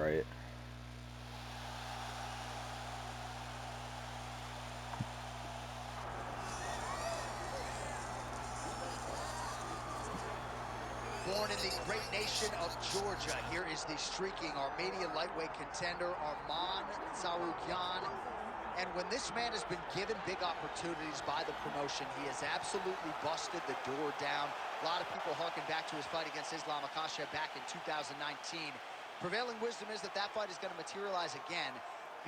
right? Born in the great nation of Georgia, here is the streaking Armenian lightweight contender, Arman Tsarukyan. And when this man has been given big opportunities by the promotion, he has absolutely busted the door down. A lot of people harken back to his fight against Islam Makhachev back in 2019. Prevailing wisdom is that that fight is going to materialize again,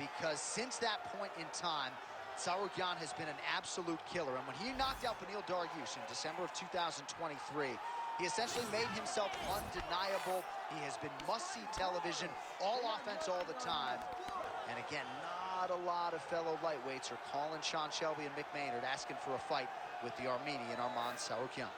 because since that point in time, Tsarukyan has been an absolute killer. And when he knocked out Beneil Dariush in December of 2023, he essentially made himself undeniable. He has been must-see television, all offense all the time. And again, not a lot of fellow lightweights are calling Sean Shelby and Mick Maynard asking for a fight with the Armenian Arman Tsarukyan.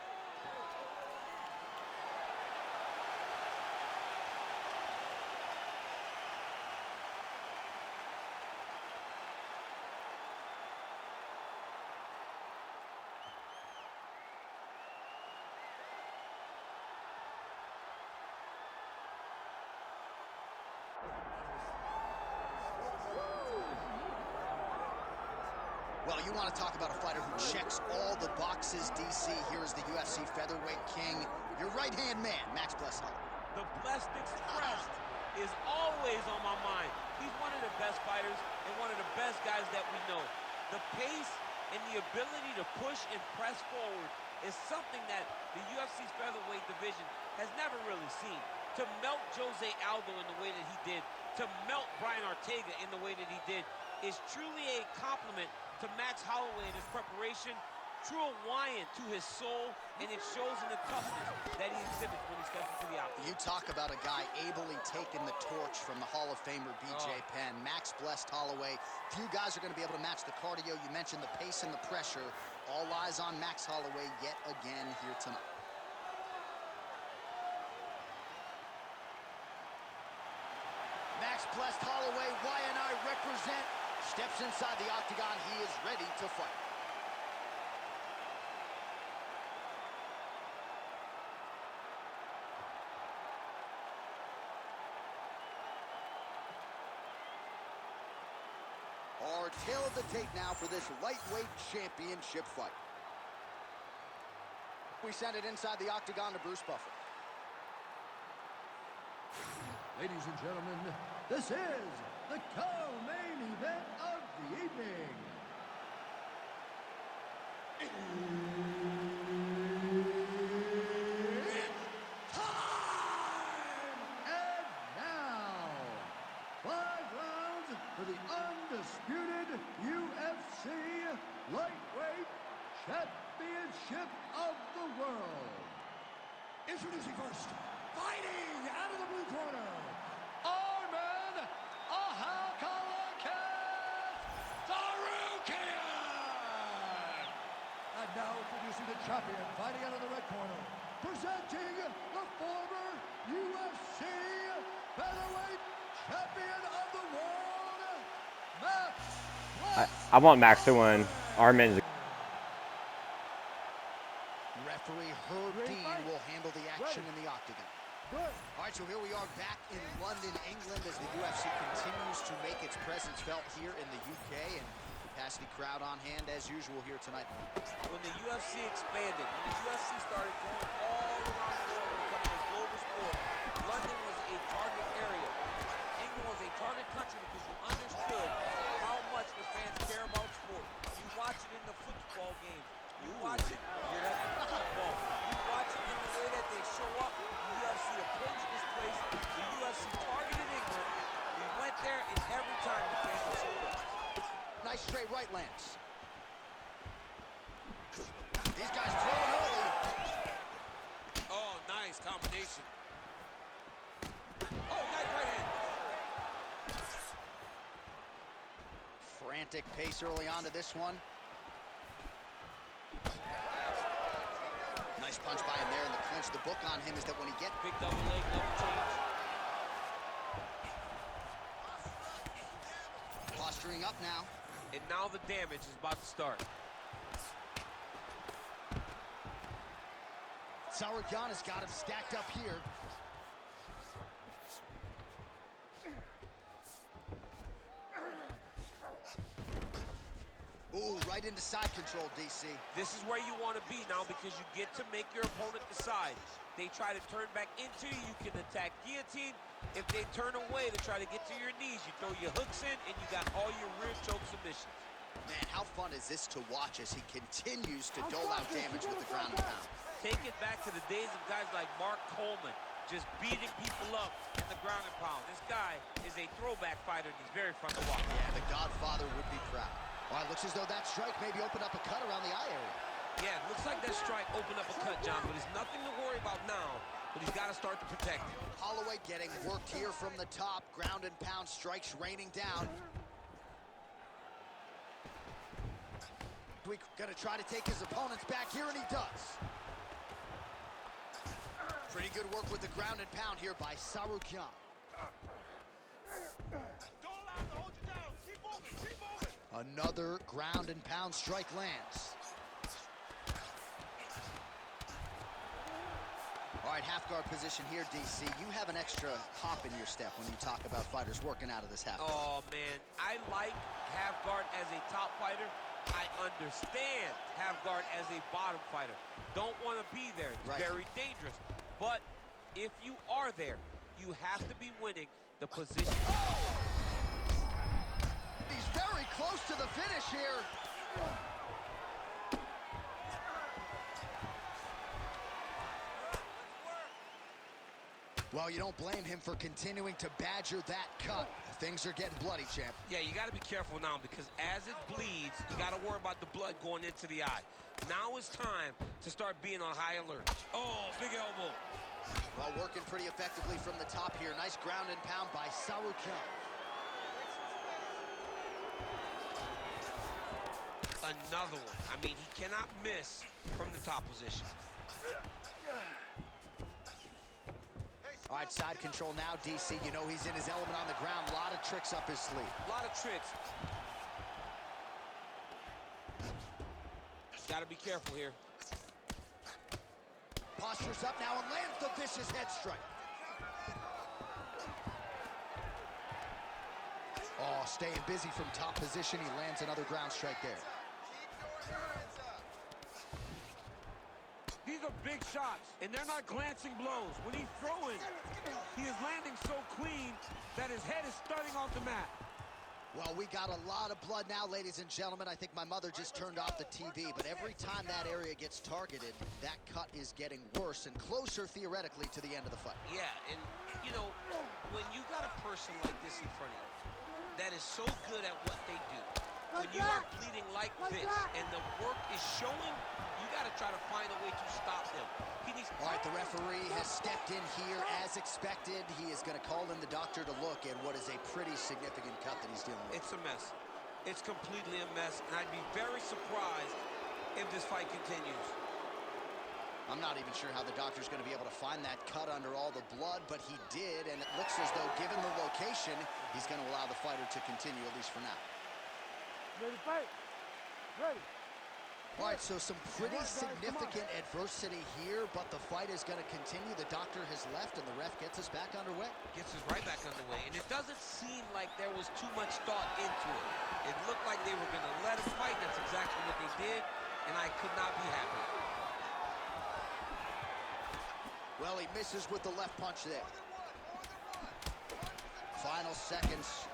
Well, you want to talk about a fighter who checks all the boxes, DC. Here is the UFC featherweight king, your right-hand man, Max Blesshoff. The Blessed Expressed is always on my mind. He's one of the best fighters and one of the best guys that we know. The pace and the ability to push and press forward is something that the UFC's featherweight division has never really seen. To melt Jose Aldo in the way that he did, to melt Brian Ortega in the way that he did, is truly a compliment to Max Holloway in his preparation, true Hawaiian to his soul, and it shows in the toughness that he exhibits when he steps into the octagon. You talk about a guy ably taking the torch from the Hall of Famer BJ Penn. Max blessed Holloway. Few guys are going to be able to match the cardio. You mentioned the pace and the pressure. All eyes on Max Holloway yet again here tonight. Max blessed Holloway, Y&I represent. Steps inside the octagon, he is ready to fight. Our tail of the tape now for this lightweight championship fight. We send it inside the octagon to Bruce Buffer. Ladies and gentlemen, this is the co-main event of the evening. It's time! And now, 5 rounds for the undisputed UFC lightweight championship of the world. Introducing first, fighting out of the blue corner, Arman Tsarukyan! And now introducing the champion, fighting out of the red corner, presenting the former UFC featherweight champion of the world, Max. I want Max to win. Armin's. Referee Herb Dean will handle the action in the octagon. All right, so here we are back in London, England, as the UFC continues to make its presence felt here in the UK, and capacity crowd on hand as usual here tonight. When the UFC expanded, when the UFC started going all around the world, becoming a global sport, London was a target area. England was a target country because you understood how much the fans care about sport. You watch it in the football games. You watch it, you're having football. You watch it in the way that they show up. The UFC approached this place. The UFC targeted England. We went there, and every time the fans would show up. Nice straight right lands. These guys throwing early. Oh, nice combination. Oh, nice right hand. Frantic pace early on to this one. Nice punch by him there in the clinch. The book on him is that when he gets Big double leg, double change. posturing up now. And now the damage is about to start. Tsarukyan has got him stacked up here. right into side control, DC. This is where you want to be now because you get to make your opponent decide. They try to turn back into you, you can attack guillotine. If they turn away to try to get to your knees, you throw your hooks in and you got all your rear choke submissions. Man, how fun is this to watch as he continues to dole out damage with the ground and pound? Take it back to the days of guys like Mark Coleman, just beating people up in the ground and pound. This guy is a throwback fighter, and he's very fun to watch. Yeah, the Godfather would be proud. All right, looks as though that strike maybe opened up a cut around the eye area. Yeah, it looks like that strike opened up a cut, John, but it's nothing to worry about now, but he's got to start to protect it. Holloway getting worked here from the top. Ground and pound strikes raining down. We're gonna try to take his opponents back here, and he does. Pretty good work with the ground and pound here by Tsarukyan. Don't allow him to hold you down. Keep moving, keep moving. Another ground and pound strike lands. All right, half guard position here, DC. You have an extra hop in your step when you talk about fighters working out of this half guard. Oh, man, I like half guard as a top fighter. I understand half guard as a bottom fighter. Don't want to be there. It's very dangerous. But if you are there, you have to be winning the position. Oh! He's very close to the finish here. Well, you don't blame him for continuing to badger that cut. Things are getting bloody, champ. Yeah, you got to be careful now because as it bleeds, you got to worry about the blood going into the eye. Now it's time to start being on high alert. Oh, big elbow. Well, working pretty effectively from the top here. Nice ground and pound by Tsarukyan. Another one. I mean, he cannot miss from the top position. All right, side control now, DC. You know he's in his element on the ground. A lot of tricks up his sleeve. A lot of tricks. Got to be careful here. Postures up now and lands the vicious head strike. Oh, staying busy from top position. He lands another ground strike there. These are big shots, and they're not glancing blows. When he's throwing, he is landing so clean that his head is starting off the mat. Well, we got a lot of blood now, ladies and gentlemen. I think my mother just turned off the TV, but every time that area gets targeted, that cut is getting worse and closer, theoretically, to the end of the fight. Yeah, and, you know, when you got a person like this in front of you that is so good at what they do, when you are bleeding like this and the work is showing, you got to try to find a way to stop them. He needs... All right, the referee has stepped in here as expected. He is going to call in the doctor to look at what is a pretty significant cut that he's dealing with. It's a mess. It's completely a mess, and I'd be very surprised if this fight continues. I'm not even sure how the doctor's going to be able to find that cut under all the blood, but he did, and it looks as though, given the location, he's going to allow the fighter to continue, at least for now. Ready to fight? Ready. All right, so some pretty significant adversity here, but the fight is going to continue. The doctor has left, and the ref gets us back underway. Gets us right back underway, and it doesn't seem like there was too much thought into it. It looked like they were going to let him fight. That's exactly what they did, and I could not be happy. Well, he misses with the left punch there. Final seconds.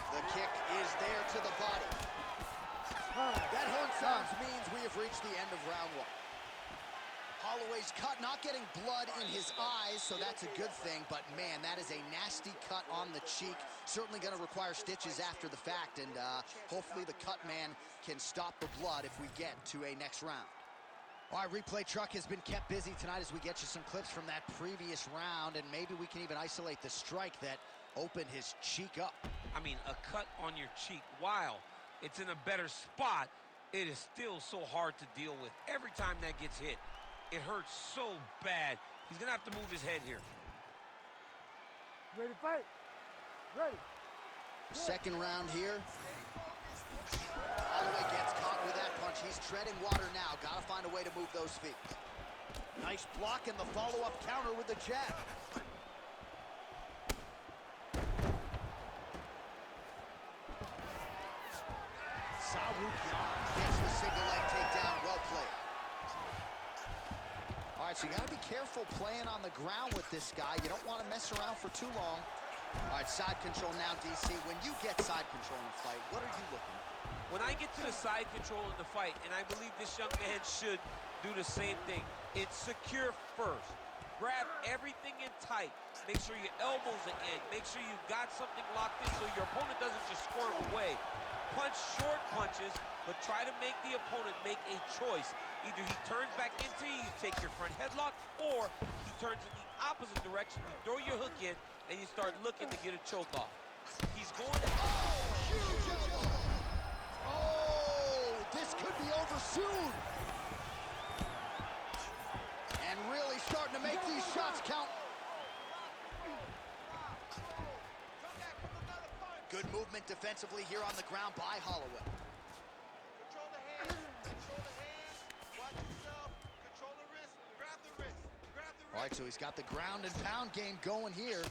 The kick is there to the body. That horn sounds means we have reached the end of round one. Holloway's cut, not getting blood in his eyes, so that's a good thing, but man, that is a nasty cut on the cheek. Certainly going to require stitches after the fact, and hopefully the cut man can stop the blood if we get to a next round. All right, replay truck has been kept busy tonight as we get you some clips from that previous round, and maybe we can even isolate the strike that opened his cheek up. I mean, a cut on your cheek, while it's in a better spot, it is still so hard to deal with. Every time that gets hit, it hurts so bad. He's gonna have to move his head here. Ready to fight? Ready. Second round here. Holloway gets caught with that punch. He's treading water now. Got to find a way to move those feet. Nice block and the follow-up counter with the jab. right, so you got to be careful playing on the ground with this guy. You don't want to mess around for too long. All right, side control now, DC. When you get side control in a fight, what are you looking at? When I get to the side control in the fight, and I believe this young man should do the same thing, it's secure first. Grab everything in tight. Make sure your elbows are in. Make sure you've got something locked in so your opponent doesn't just squirm away. Punch short punches, but try to make the opponent make a choice. Either he turns back into you, you take your front headlock, or he turns in the opposite direction, you throw your hook in, and you start looking to get a choke off. He's going to... Huge elbow. Oh, this could be over soon. And really starting to make these shots count. Good movement defensively here on the ground by Holloway. Control the hands, watch yourself, control the wrist, grab the wrist, grab the wrist. All right, so he's got the ground and pound game going here.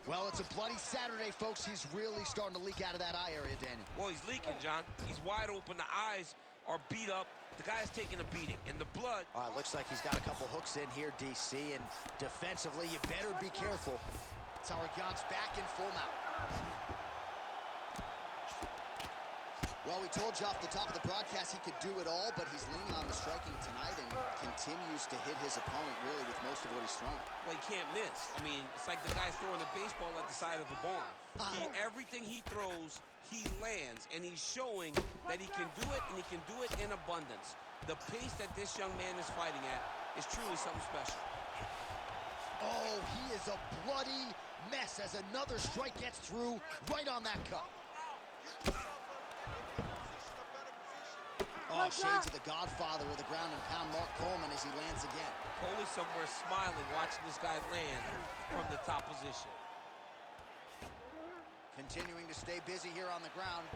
Well, it's a bloody Saturday, folks. He's really starting to leak out of that eye area, Daniel. Well, he's leaking, John. He's wide open. The eyes are beat up. The guy's taking a beating. And the blood... All right, looks like he's got a couple hooks in here, DC. And defensively, you better be careful. Tsarukyan's back in full mount. Well, we told you off the top of the broadcast he could do it all, but he's leaning on the striking tonight and continues to hit his opponent really with most of what he's throwing. Well, he can't miss. I mean, it's like the guy's throwing a baseball at the side of a barn. Everything he throws, he lands, and he's showing that he can do it, and he can do it in abundance. The pace that this young man is fighting at is truly something special. Oh, he is a bloody mess as another strike gets through right on that cup. Oh, shades of the godfather of the ground and pound, Mark Coleman, as he lands again. Cole's somewhere smiling, watching this guy land from the top position. Continuing to stay busy here on the ground.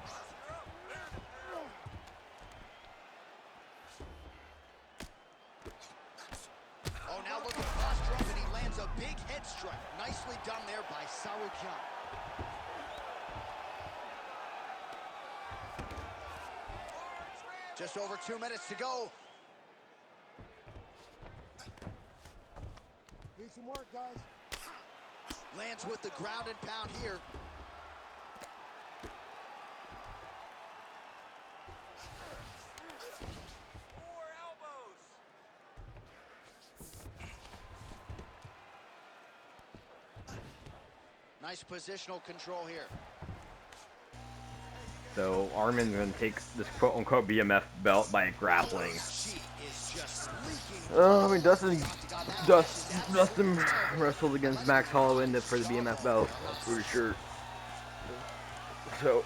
Oh, now look at the cross drop, and he lands a big head strike. Nicely done there by Tsarukyan. Just over 2 minutes to go. Need some work, guys. Lands with the ground and pound here. Four elbows. Nice positional control here. So Armin's gonna take this quote-unquote BMF belt by grappling. She is just leaking. I mean, Dustin wrestled against Max Holloway for the BMF belt. That's pretty sure. So.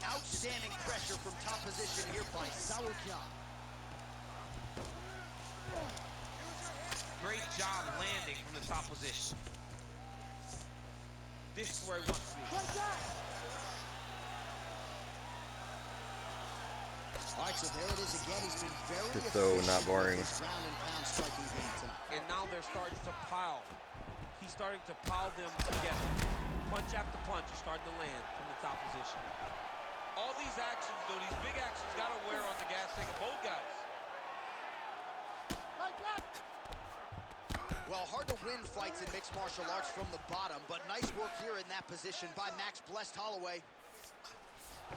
Outstanding pressure from top position here by Tsarukyan. Great job landing from the top position. This is where he wants to be. All right, so there it is again. He's been very Just so efficient not boring. with his ground and pound striking game tonight. And now they're starting to pile. He's starting to pile them together. Punch after punch is starting to land from the top position. All these actions, though, these big actions, got to wear on the gas tank of both guys. Well, hard to win fights in mixed martial arts from the bottom, but nice work here in that position by Max Blessed Holloway.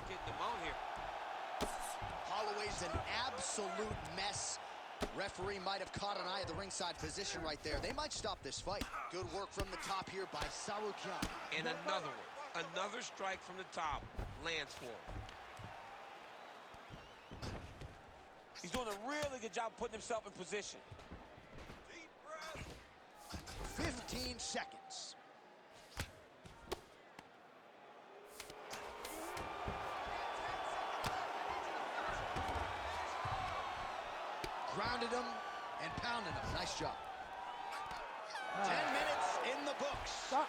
Getting them out here. Holloway's an absolute mess. Referee might have caught an eye of the ringside position right there. They might stop this fight. Good work from the top here by Tsarukyan. And another one. Another strike from the top lands for him. He's doing a really good job putting himself in position. 15 seconds. Grounded him and pounded him. Nice job. 10 minutes in the books. Stop.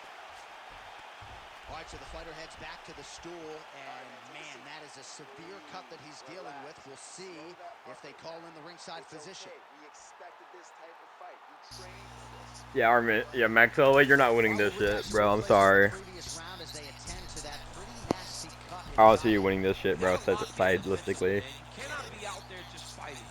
All right, so the fighter heads back to the stool, and man, that is a severe cut that he's dealing with. We'll see if they call in the ringside physician. We expected this type of fight. We trained. Yeah, Armin. Yeah, Max Holloway, you're not winning this shit, bro. I'm sorry. Previous round as they attend to that pretty nasty cut I don't see you winning this shit, bro. Gotta lock in the mental, Stylistically. man. You cannot be out there just fighting.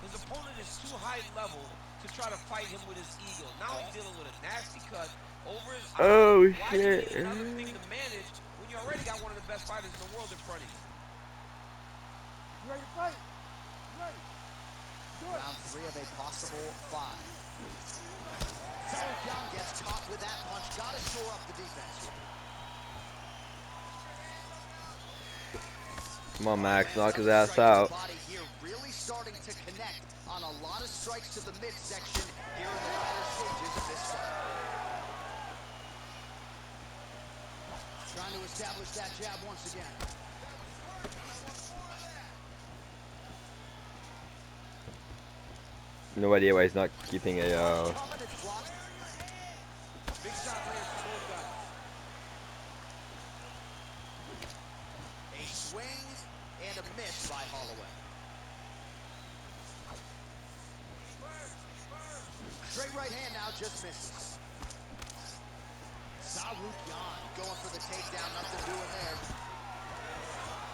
His opponent is too high level to try to fight him with his ego. Now he's dealing with a nasty cut over his eye. Oh Why do you shit. need another thing to manage when you already got one of the best fighters in the world in front of you? You ready to fight? You ready? Do it. Round 3 of a possible 5. Sarukian gets caught with that punch. Gotta shore up the defense here. Come on, Max, knock his Another ass strike to the out. body here, really starting to connect on a lot of strikes to the midsection here in the latter stages of this fight. Trying to establish that jab once again. No idea why he's not keeping a Coming, it's blocked. Big shot lands for both guys. A swing and a miss by Holloway. Straight right hand now, just misses. Sarukian going for the takedown, nothing doing there.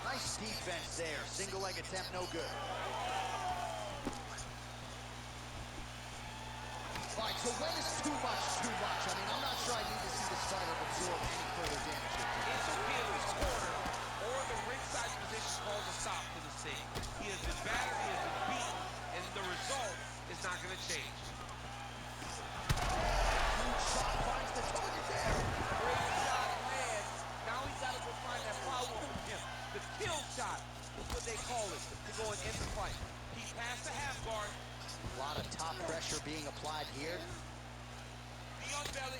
Nice defense there. Single leg attempt, no good. All right, so when is too much too much? I mean, I'm not sure I need to see this fighter absorb any further damage here. It's okay if his corner or the ringside position calls a stop to this thing. He has been battered, he has been beaten, and the result is not going to change. Huge shot finds the target there. Great shot lands. Now he's got to go find that follow-up from him. The kill shot is what they call it to go and end the fight. He passed the half guard. A lot of top pressure being applied here. Knee on belly.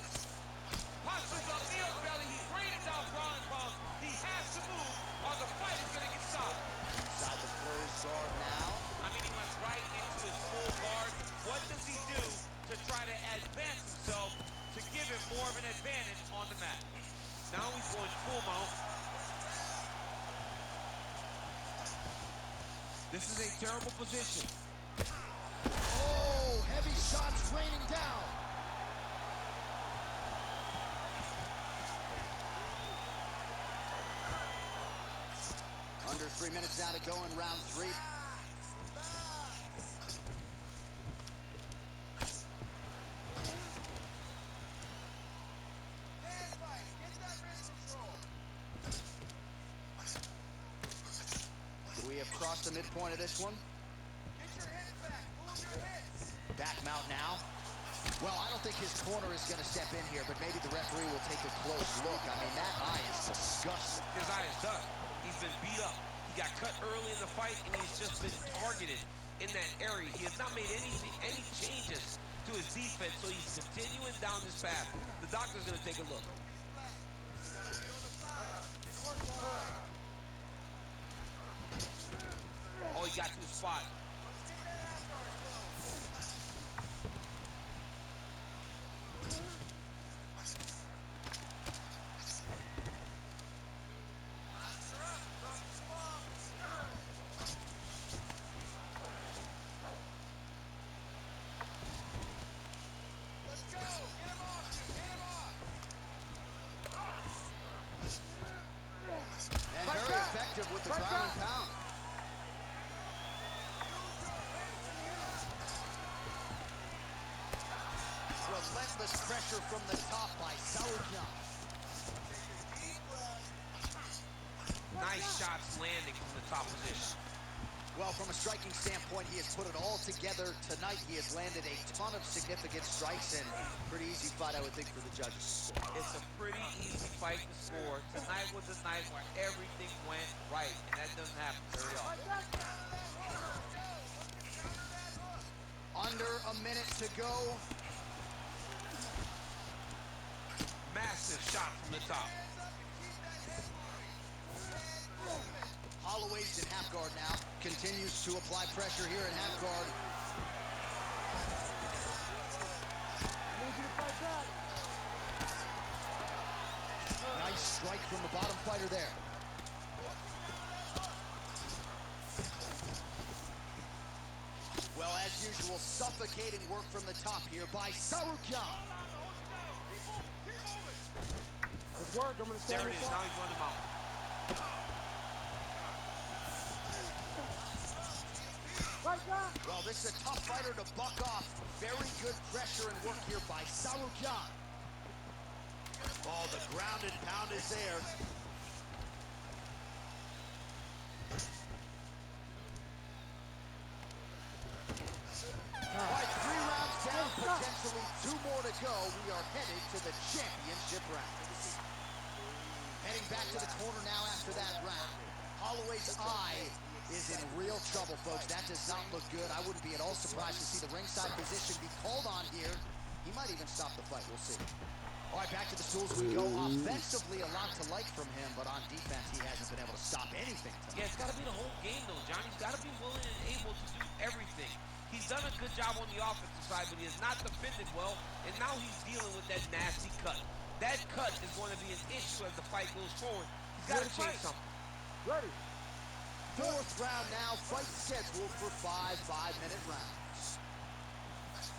Postures up, knee on belly. He's raining down ground and pound. He has to move or the fight is going to get stopped. Inside the closed guard now. I mean, he went right into his full guard. What does he do to try to advance himself to give him more of an advantage on the mat? Now he's going full mount. This is a terrible position. Oh, heavy shots raining down. Under 3 minutes now to go in round 3. We have crossed the midpoint of this one. Back mount now. Well, I don't think his corner is going to step in here, but maybe the referee will take a close look. I mean, that eye is disgusting. His eye is done. He's been beat up. He got cut early in the fight, and he's just been targeted in that area. He has not made any changes to his defense, so he's continuing down this path. The doctor's going to take a look. Oh, he got to the spot. And very effective with the ground and pound. Relentless pressure from the top by Sarukian. Nice shots landing from the top position. Well, from a striking standpoint, he has put it all together tonight. He has landed a ton of significant strikes and pretty easy fight, I would think, for the judges. It's a pretty easy fight to score. Tonight was a night where everything went right, and that doesn't happen very often. Under a minute to go. Massive shot from the top. Holloway's in half guard now. Continues to apply pressure here in half guard. I need you to fight back. Nice strike from the bottom fighter there. Well, as usual, suffocating work from the top here by Sarukian. Good work. I'm going to There stand it is. this Now up. he's running him out. Well, this is a tough fighter to buck off. Very good pressure and work here by Sarukyan. Oh, the ground and pound is there. All right, 3 rounds down, potentially 2 more to go. We are headed to the championship round. Heading back to the corner now after that round. Holloway's eye is in real trouble, folks. That does not look good. I wouldn't be at all surprised to see the ringside position be called on here. He might even stop the fight. We'll see. All right, back to the stools we go. Offensively, a lot to like from him, but on defense, he hasn't been able to stop anything tonight. Yeah, it's got to be the whole game, though, John. He's got to be willing and able to do everything. He's done a good job on the offensive side, but he has not defended well, and now he's dealing with that nasty cut. That cut is going to be an issue as the fight goes forward. He's got to change something. Ready. 4th round now, fight scheduled for 5 5-minute rounds.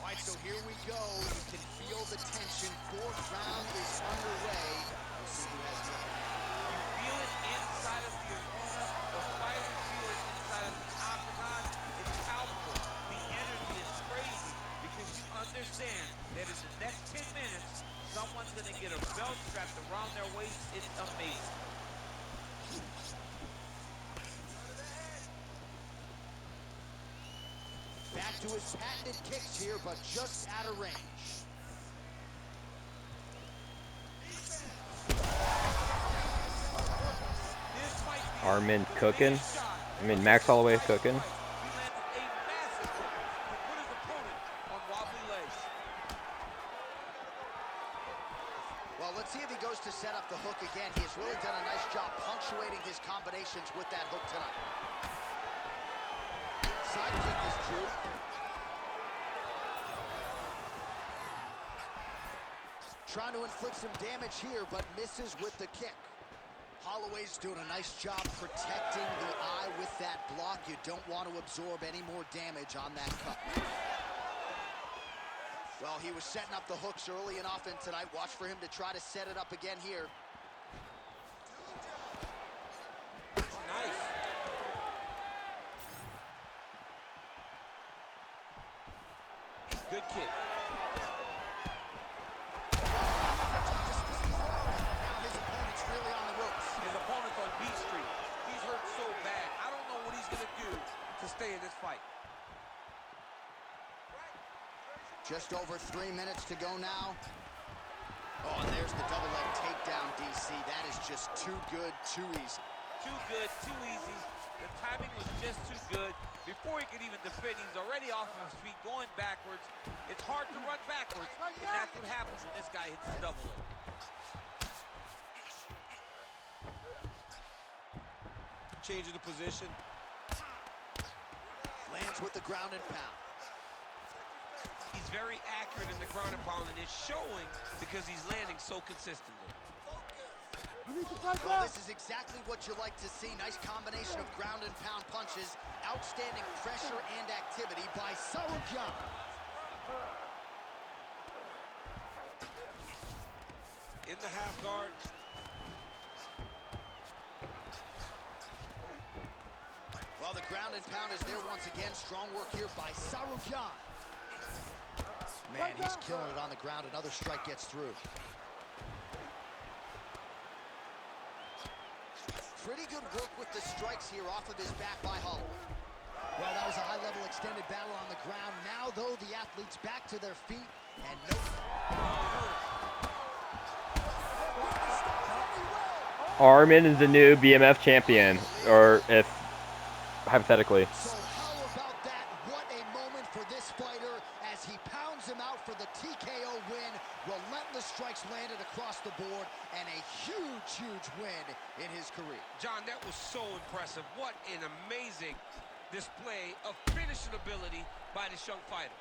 All right, so here we go. You can feel the tension. 4th round is underway. We'll see who has the upper hand. You feel it inside of the arena. The fighters feel it inside of the octagon. It's palpable. The energy is crazy because you understand that in the next 10 minutes, someone's going to get a belt strapped around their waist. It's amazing. Back to his patented kicks here, but just out of range. Armin cooking. I mean, Max Holloway cooking. He landed a massive hook to put his opponent on wobbly legs. Well, let's see if he goes to set up the hook again. He has really done a nice job punctuating his combinations with that hook tonight. Side kick is true. Trying to inflict some damage here, but misses with the kick. Holloway's doing a nice job protecting the eye with that block. You don't want to absorb any more damage on that cut. Well, he was setting up the hooks early and often tonight. Watch for him to try to set it up again here. Nice. Good kick. Now his opponent's really on the ropes. His opponent's on Beat Street. He's hurt so bad. I don't know what he's going to do to stay in this fight. Just over 3 minutes to go now. Oh, and there's the double leg takedown, DC. That is just too good, too easy. Too good, too easy. The timing was just too good. Before he could even defend, he's already off of his feet, going backwards. It's hard to run backwards, and that's what happens when this guy hits the double leg. Changing the position. Lands with the ground and pound. He's very accurate in the ground and pound, and it's showing because he's landing so consistently. Well, this is exactly what you like to see. Nice combination of ground and pound punches. Outstanding pressure and activity by Sarukyan. In the half guard. Well, the ground and pound is there once again. Strong work here by Sarukyan. Man, he's killing it on the ground. Another strike gets through. Pretty good work with the strikes here off of his back by Holloway. Well, that was a high-level extended battle on the ground. Now, though, the athletes back to their feet and no... Armin is the new BMF champion, or if hypothetically. So how about that? What a moment for this fighter as he pounds him out for the TKO win. Relentless strikes landed across the board and a huge, huge win in his career. John, that was so impressive. What an amazing display of finishing ability by this young fighter.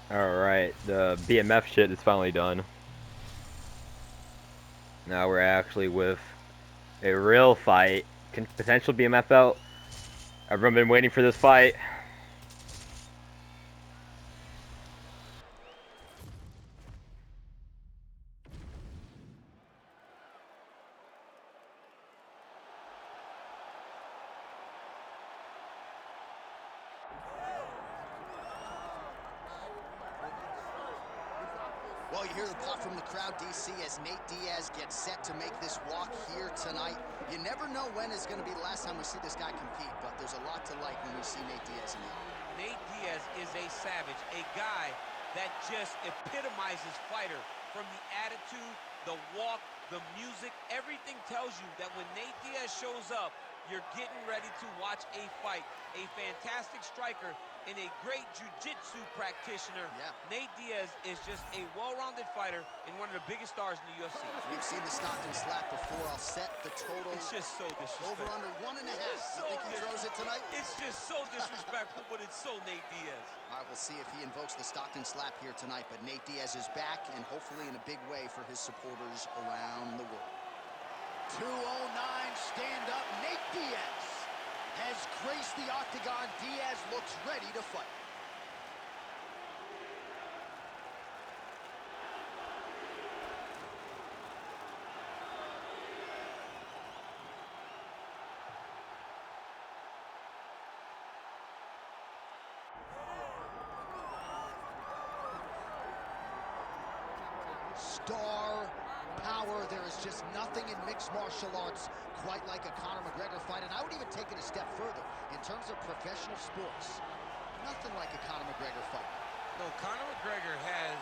Alright, the BMF shit is finally done. Now we're actually with a real fight. Potential BMF belt. Everyone been waiting for this fight. Well, you hear the pop from the crowd, DC, as Nate Diaz gets set to make this walk here tonight. You never know when is going to be the last time we see this guy compete, but there's a lot to like when we see Nate Diaz in the Nate Diaz is a savage, a guy that just epitomizes fighter. From the attitude, the walk, the music, everything tells you that when Nate Diaz shows up, you're getting ready to watch a fight. A fantastic striker and a great jiu-jitsu practitioner. Yeah. Nate Diaz is just a well-rounded fighter and one of the biggest stars in the UFC. We've seen the Stockton slap before. I'll set the total. It's just so disrespectful. Over under 1.5. You think he throws it tonight? It's just so disrespectful, but it's so Nate Diaz. All right, we'll see if he invokes the Stockton slap here tonight, but Nate Diaz is back, and hopefully in a big way for his supporters around the world. 209 stand-up. Nate Diaz has graced the octagon. Diaz looks ready to fight. Star power. There is just nothing in mixed martial arts quite like a Conor McGregor fight, and I would even take it a step further in terms of professional sports. Nothing like a Conor McGregor fight. No, Conor McGregor has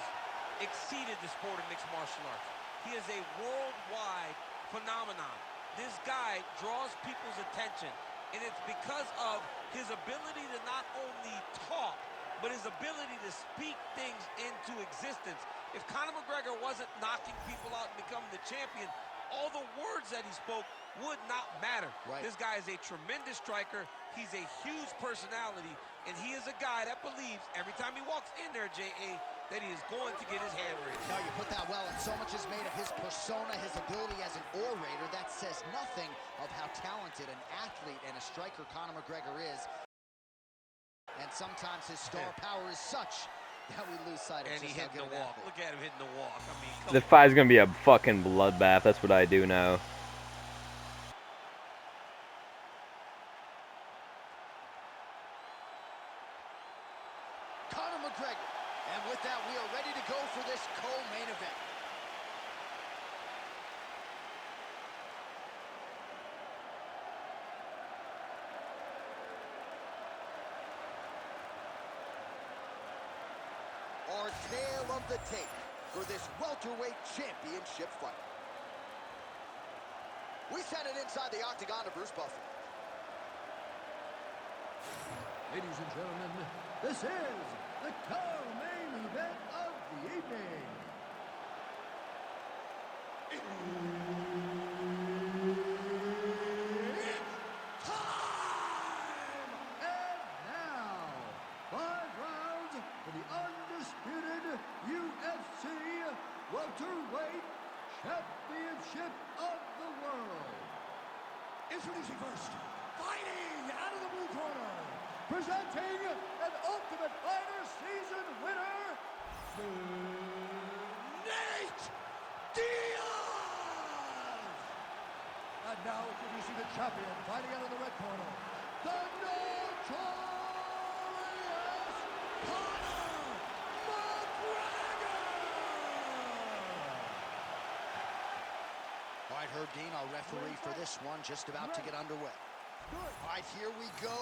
exceeded the sport of mixed martial arts. He is a worldwide phenomenon. This guy draws people's attention, and it's because of his ability to not only talk, but his ability to speak things into existence. If Conor McGregor wasn't knocking people out and becoming the champion, all the words that he spoke would not matter. Right. This guy is a tremendous striker. He's a huge personality, and he is a guy that believes every time he walks in there, J.A., that he is going to get his hand raised. No, you put that well, and so much is made of his persona, his ability as an orator. That says nothing of how talented an athlete and a striker Conor McGregor is. And sometimes his star power is such that we lose sight of And he just how hitting good the an walk. athlete. Look at him hitting the walk. I mean, come The fight's gonna be a fucking bloodbath. That's what I do know. Conor McGregor. And with that, we are ready to go for this co-main event. Our tale of the tape for this welterweight championship fight. We send it inside the octagon to Bruce Buffer. Ladies and gentlemen, this is the co-main event of the evening. It's time! And now, 5 rounds for the undisputed UFC welterweight championship of the world. Introducing first, fighting out of the blue corner, presenting an Ultimate Fighter season winner, Nate Diaz! And now introducing the champion, fighting out of the red corner, the notorious Conor McGregor! All right, Herb Dean, our referee for this one, just about to get underway. All right, here we go.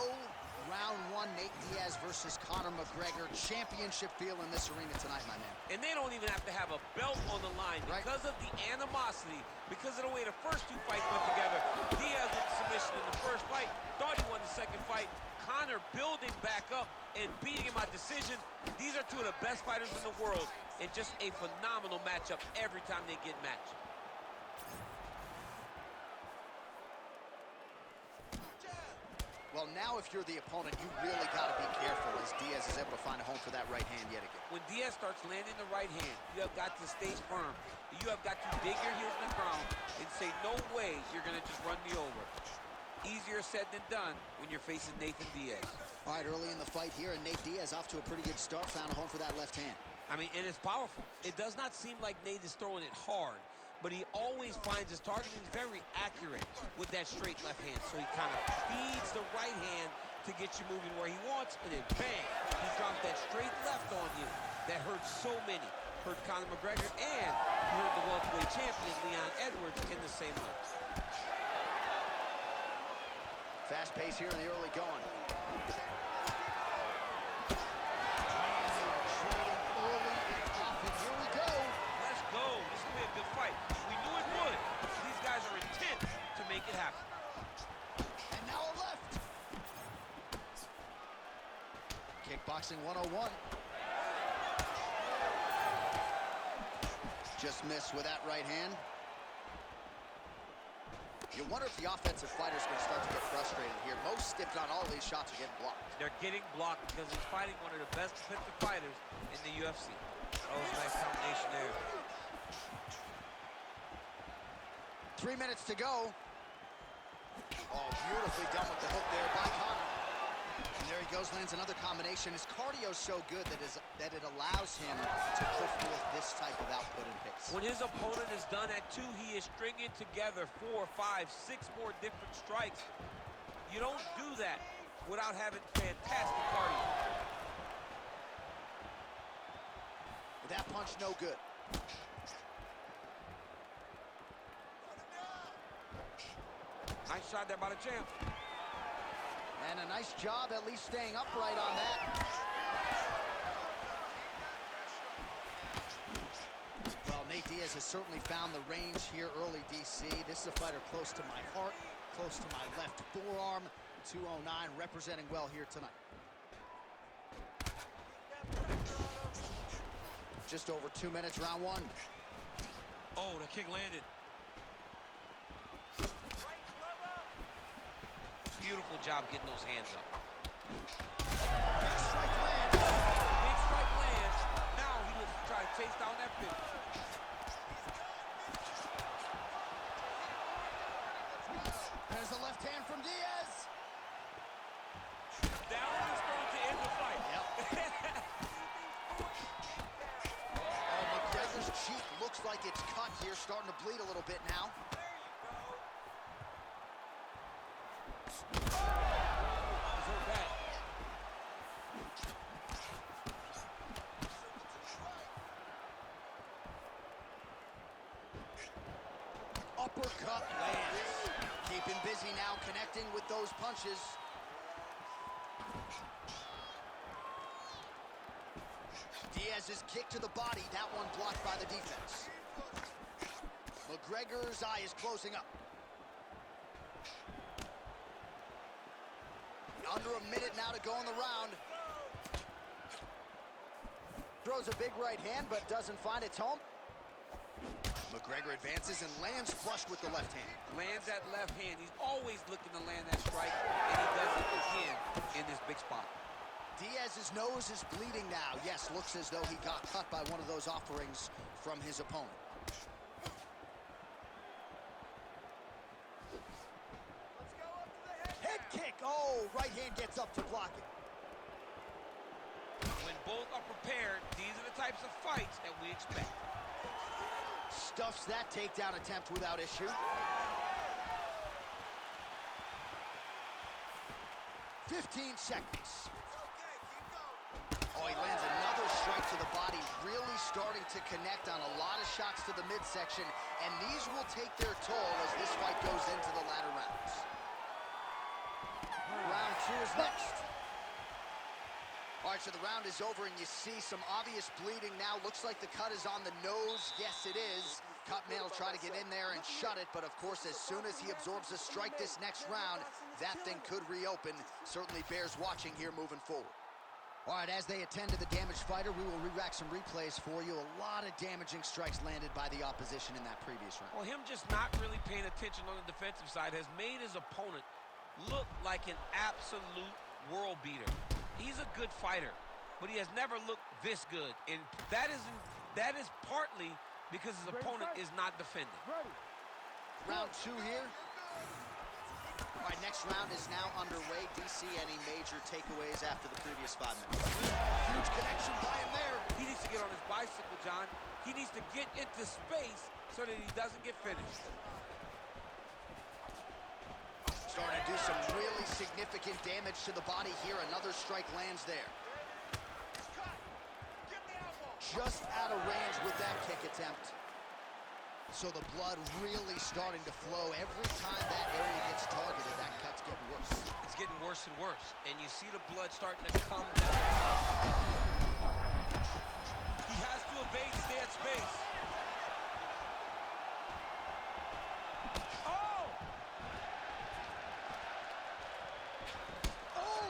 Round 1, Nate Diaz versus Conor McGregor. Championship feel in this arena tonight, my man. And they don't even have to have a belt on the line because of the animosity, because of the way the first 2 fights went together. Diaz with the submission in the first fight, thought he won the second fight. Conor building back up and beating him by decision. These are 2 of the best fighters in the world, and just a phenomenal matchup every time they get matched. Well, now if you're the opponent, you really got to be careful as Diaz is able to find a home for that right hand yet again. When Diaz starts landing the right hand, you have got to stay firm. You have got to dig your heels in the ground and say, no way you're going to just run me over. Easier said than done when you're facing Nathan Diaz. All right, early in the fight here, and Nate Diaz off to a pretty good start, found a home for that left hand. I mean, and it's powerful. It does not seem like Nate is throwing it hard, but he always finds his target. He's very accurate with that straight left hand. So he kind of feeds the right hand to get you moving where he wants, and then bang, he drops that straight left on you that hurt so many. Hurt Conor McGregor, and he hurt the welterweight champion, Leon Edwards, in the same way. Fast pace here in the early going. Here we go. Let's go. This is going to be a good fight. We knew it would. These guys are intent to make it happen. And now a left. Kickboxing 101. Just missed with that right hand. You wonder if the offensive fighter's going to start to get frustrated here. Most, if not all, of these shots are getting blocked. They're getting blocked because he's fighting one of the best defensive fighters in the UFC. That was a nice combination there. 3 minutes to go. Oh, beautifully done with the hook there by Conor. And there he goes, lands another combination. His cardio's so good that it allows him to put forth this type of output and pace. When his opponent is done at 2, he is stringing together 4, 5, 6 more different strikes. You don't do that without having fantastic cardio. That punch no good. Nice shot there by the champ. And a nice job at least staying upright on that. Well, Nate Diaz has certainly found the range here early, DC. This is a fighter close to my heart, close to my left forearm. 209 representing well here tonight. Just over 2 minutes, round one. Oh, the kick landed. Beautiful job getting those hands up. Big strike lands. Big strike lands. Now he looks to try to chase down that finish. There's the left hand from Diaz. Down is going to end the fight. Yep. Oh, McGregor's cheek looks like it's cut here, starting to bleed a little bit now. Uppercut lands. Keeping busy now, connecting with those punches. Diaz's kick to the body, that one blocked by the defense. McGregor's eye is closing up. Under a minute now to go in the round. Throws a big right hand, but doesn't find its home. McGregor advances and lands flush with the left hand. Lands that left hand. He's always looking to land that strike, and he does it again in this big spot. Diaz's nose is bleeding now. Yes, looks as though he got cut by one of those offerings from his opponent. Let's go up to the head. Head kick. Oh, right hand gets up to block it. When both are prepared, these are the types of fights that we expect. Stuffs that takedown attempt without issue. 15 seconds. Oh, he lands another strike to the body, really starting to connect on a lot of shots to the midsection, and these will take their toll as this fight goes into the latter rounds. Round 2 is next. All right, so the round is over, and you see some obvious bleeding now. Looks like the cut is on the nose. Yes, it is. Cutman will try to get in there and shut it, but of course, as soon as he absorbs a strike this next round, that thing could reopen. Certainly bears watching here moving forward. All right, as they attend to the damaged fighter, we will re-rack some replays for you. A lot of damaging strikes landed by the opposition in that previous round. Well, him just not really paying attention on the defensive side has made his opponent look like an absolute world beater. He's a good fighter, but he has never looked this good. And that is partly because his opponent is not defending. Round 2 here. All right, next round is now underway. DC, any major takeaways after the previous 5 minutes? Huge connection by him there. He needs to get on his bicycle, John. He needs to get into space so that he doesn't get finished. Starting to do some really significant damage to the body here. Another strike lands there. Just out of range with that kick attempt. So the blood really starting to flow. Every time that area gets targeted, that cut's getting worse. It's getting worse and worse. And you see the blood starting to come down. He has to evade, stay at space. Oh! Oh!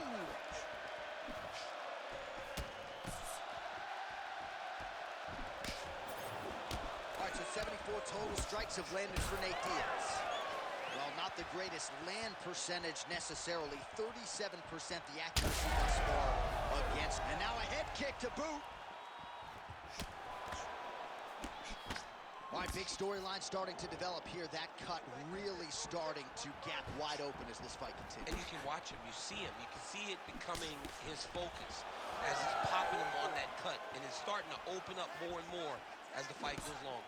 All right, so 74 total strikes have landed for Nate Diaz. Well, not the greatest land percentage necessarily. 37% the accuracy thus far against. And now a head kick to boot. All right, big storyline starting to develop here. That cut really starting to gap wide open as this fight continues. And you can watch him, you see him. You can see it becoming his focus as he's popping him on that cut. And it's starting to open up more and more as the fight goes long.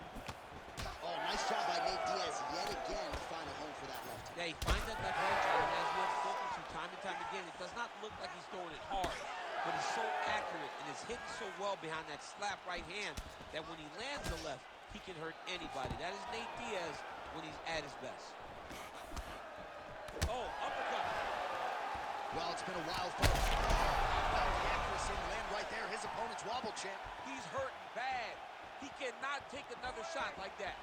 Oh, nice job by Nate Diaz yet again to find a home for that left. Yeah, he finds that left hand, and as we have spoken to time and time again, it does not look like he's throwing it hard, but he's so accurate and is hitting so well behind that slap right hand that when he lands the left, he can hurt anybody. That is Nate Diaz when he's at his best. Oh, uppercut. Well, it's been a wild fight. Well, the accuracy and land right there. His opponent's wobble champ. He's hurting bad. He cannot take another shot like that.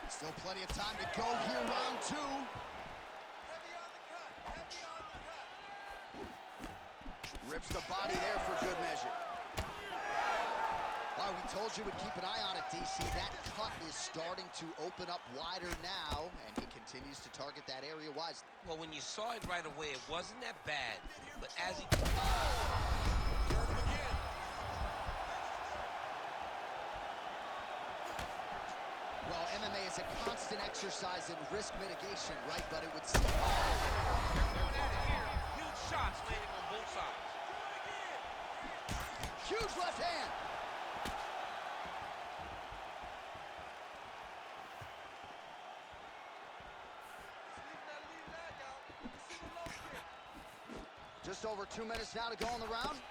Still plenty of time to go here, round 2. Heavy on the cut. Heavy on the cut. Rips the body there for good measure. All right, we told you we'd keep an eye on it, DC. That cut is starting to open up wider now, and he continues to target that area wisely. Well, when you saw it right away, it wasn't that bad. But as he... Serve it again. Well, MMA is a constant exercise in risk mitigation, right? But it would seem... Huge shots landing on both sides. Huge left hand. Leave that, y'all. You see the low kick. Just over 2 minutes now to go in the round.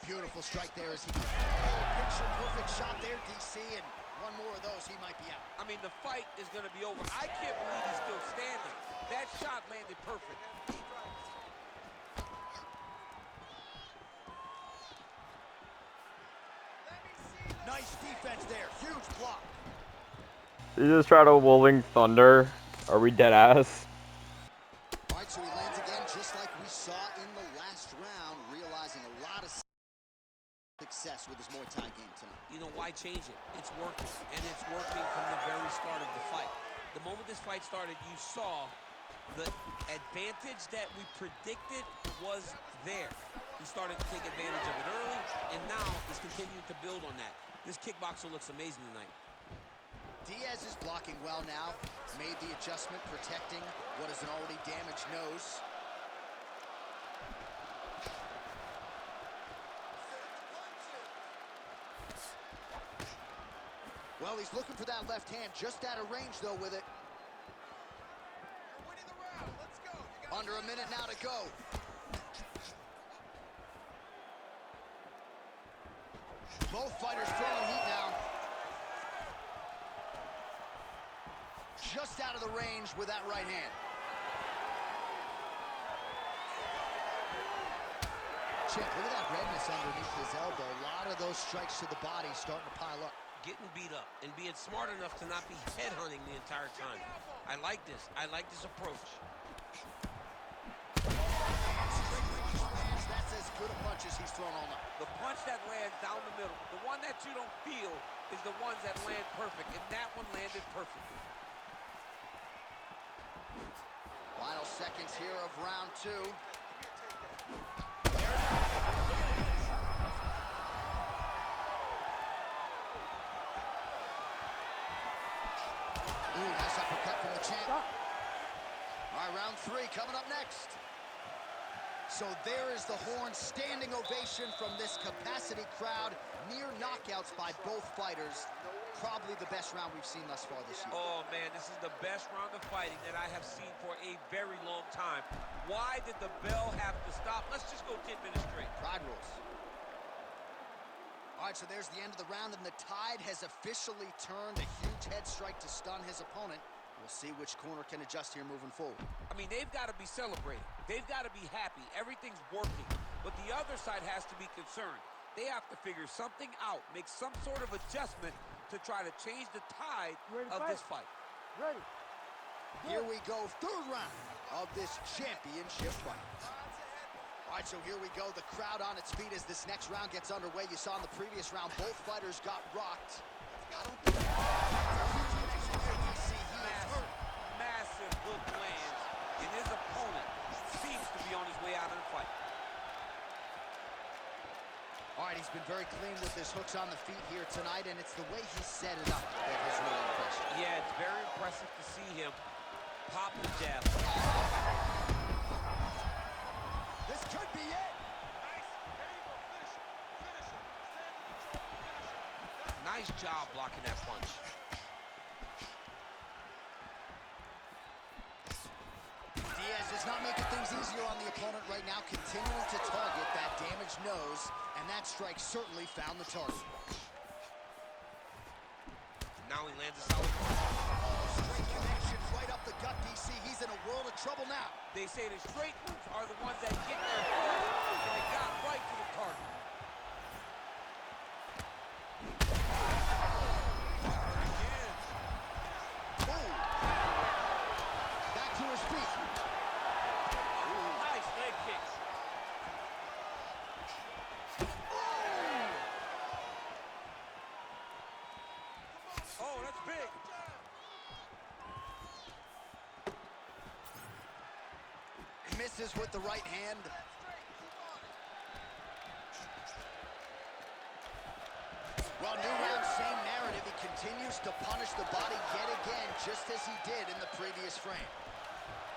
Beautiful strike there as he... Picture perfect shot there, DC, and one more of those, he might be out. I mean, the fight is going to be over. I can't believe he's still standing. That shot landed perfect. Nice defense there. Huge block. You just try to Wolving Thunder. Are we dead ass? All right, so he lands again just like we saw in the last round, realizing a lot of success with his Muay Thai game tonight. You know, why change it? It's working, and it's working from the very start of the fight. The moment this fight started, you saw the advantage that we predicted was there. He started to take advantage of it early, and now is continuing to build on that. This kickboxer looks amazing tonight. Diaz is blocking well now. Made the adjustment, protecting what is an already damaged nose. Well, he's looking for that left hand, just out of range, though, with it. You're winning the round. Let's go. You got Under a minute now to go. Both fighters throwing heat now. Just out of the range with that right hand. Check, look at that redness underneath his elbow. A lot of those strikes to the body starting to pile up. Getting beat up and being smart enough to not be headhunting the entire time. I like this. I like this approach. That's as good a punch as he's thrown all night. The punch that lands down the middle, the one that you don't feel, is the ones that land perfect, and that one landed perfectly. Final seconds here of round 2. Ooh, nice uppercut from the champ. All right, round 3 coming up next. So there is the horn, standing ovation from this capacity crowd. Near knockouts by both fighters. Probably the best round we've seen thus far this year. Oh, man, this is the best round of fighting that I have seen for a very long time. Why did the bell have to stop? Let's just go 10 minutes straight. Pride rules. All right, so there's the end of the round, and the tide has officially turned. A huge head strike to stun his opponent. We'll see which corner can adjust here moving forward. I mean, they've got to be celebrating. They've got to be happy. Everything's working. But the other side has to be concerned. They have to figure something out, make some sort of adjustment to try to change the tide of this fight. Ready. Here we go, 3rd round of this championship fight. All right, so here we go. The crowd on its feet as this next round gets underway. You saw in the previous round, both fighters got rocked. I don't think massive hook lands, and his opponent seems to be on his way out of the fight. All right, he's been very clean with his hooks on the feet here tonight, and it's the way he set it up that is really impressive. Yeah, it's very impressive to see him pop the jab. This could be it. Nice. There you go. Finish him. Finish him. Stand in control. Finish him. Nice job blocking that punch. Diaz is not making things easier on the opponent right now, continuing to target that damaged nose, and that strike certainly found the target. Now he lands a solid punch. Straight connection right up the gut, DC. He's in a world of trouble now. They say the straight moves are the ones that get there first, and they got right to the target. Again. Boom. Back to his feet. Nice leg kicks. Oh, that's big. Misses with the right hand. Well, new round, same narrative. He continues to punish the body yet again, just as he did in the previous frame.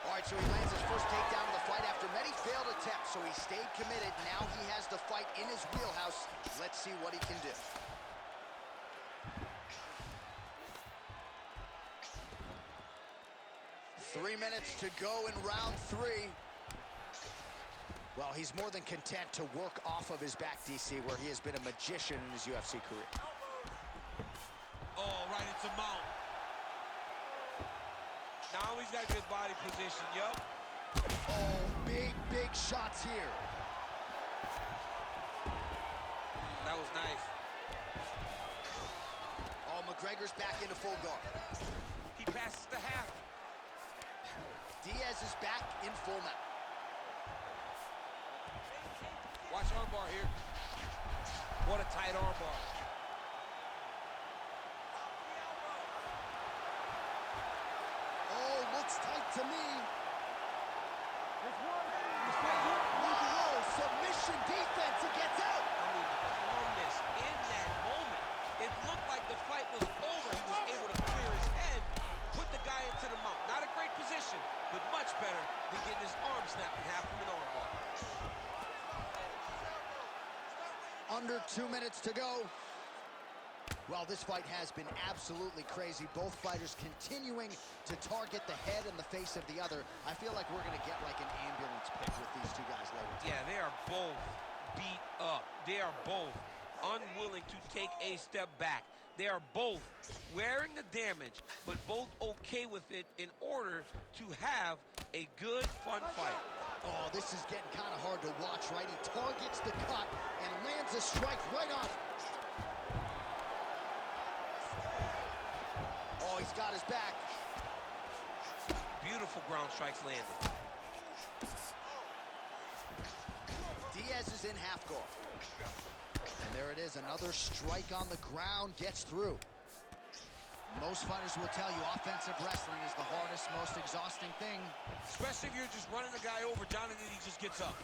All right, so he lands his first takedown of the fight after many failed attempts, so he stayed committed. Now he has the fight in his wheelhouse. Let's see what he can do. Three minutes to go in round 3. Well, he's more than content to work off of his back, DC, where he has been a magician in his UFC career. Oh, right into mount. Now he's got good body position, yup. Oh, big shots here. That was nice. Oh, McGregor's back into full guard. He passes the half. Diaz is back in full mount. Watch armbar here. What a tight armbar. Oh, looks tight to me. It's one. Whoa, submission defense, he gets out. I mean, the calmness in that moment. It looked like the fight was over. He was able to clear his head, put the guy into the mount. Not a great position, but much better than getting his arm snapped in half from an armbar. Under 2 minutes to go. Well, this fight has been absolutely crazy. Both fighters continuing to target the head and the face of the other. I feel like we're going to get like an ambulance pick with these two guys later today. Yeah, they are both beat up. They are both unwilling to take a step back. They are both wearing the damage, but both okay with it in order to have a good, fun fight. Oh, this is getting kind of hard to watch, right? He targets the cut and lands a strike right on it. Oh, he's got his back. Beautiful ground strikes landed. Diaz is in half guard. And there it is, another strike on the ground, gets through. Most fighters will tell you offensive wrestling is the hardest, most exhausting thing. Especially if you're just running the guy over, down, and then he just gets up.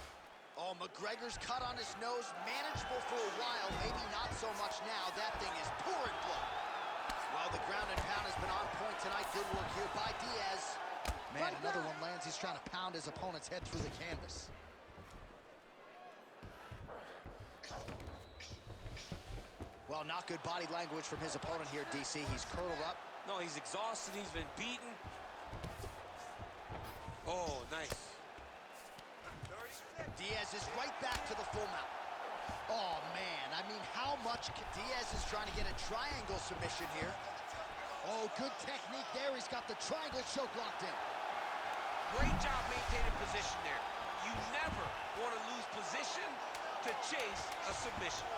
Oh, McGregor's cut on his nose, manageable for a while, maybe not so much now. That thing is pouring blood. Well, the ground and pound has been on point tonight. Good work here by Diaz. Man, another one lands. He's trying to pound his opponent's head through the canvas. Well, not good body language from his opponent here, DC. He's curled up. No, he's exhausted. He's been beaten. Oh, nice. Diaz is right back to the full mount. Oh, man. I mean, how much... Diaz is trying to get a triangle submission here. Oh, good technique there. He's got the triangle choke locked in. Great job maintaining position there. You never want to lose position to chase a submission.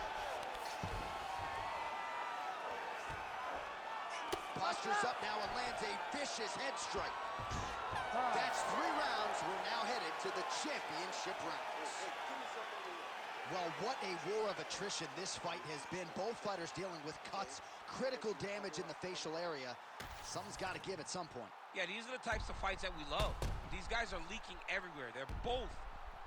Postures up now and lands a vicious head strike. That's 3 rounds. We're now headed to the championship rounds. Well, what a war of attrition this fight has been. Both fighters dealing with cuts, critical damage in the facial area. Something's got to give at some point. Yeah, these are the types of fights that we love. These guys are leaking everywhere. They're both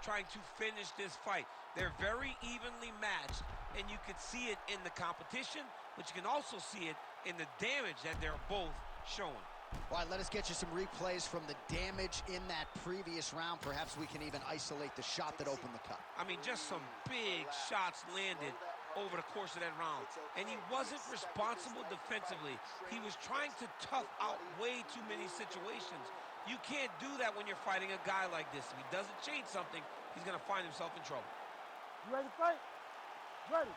trying to finish this fight. They're very evenly matched, and you can see it in the competition, but you can also see it in the damage that they're both showing. All right, let us get you some replays from the damage in that previous round. Perhaps we can even isolate the shot that opened the cut. I mean, just some big shots landed over the course of that round. And he wasn't responsible defensively. He was trying to tough out way too many situations. You can't do that when you're fighting a guy like this. If he doesn't change something, he's going to find himself in trouble. You ready to fight? Ready.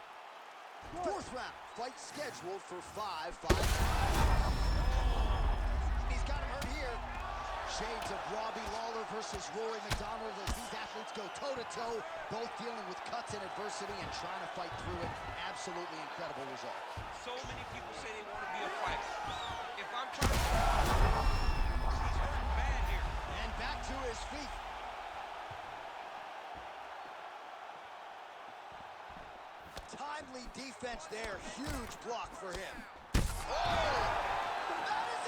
Fourth round, fight scheduled for 5. He's got him hurt here. Shades of Robbie Lawler versus Rory McDonald as these athletes go toe-to-toe, both dealing with cuts and adversity and trying to fight through it. Absolutely incredible result. So many people say they want to be a fighter. If I'm trying to... He's hurt bad here. And back to his feet. Timely defense there. Huge block for him. Oh! That is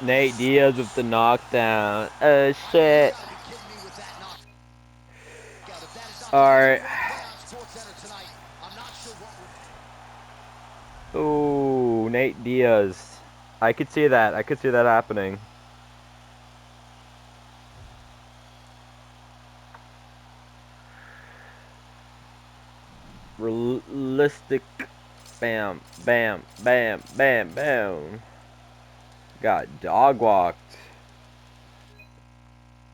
it! Nate Diaz with the knockdown. Oh shit. Alright. Ooh, Nate Diaz. I could see that. I could see that happening. Realistic. Bam, bam, bam, bam, bam. Got dog walked.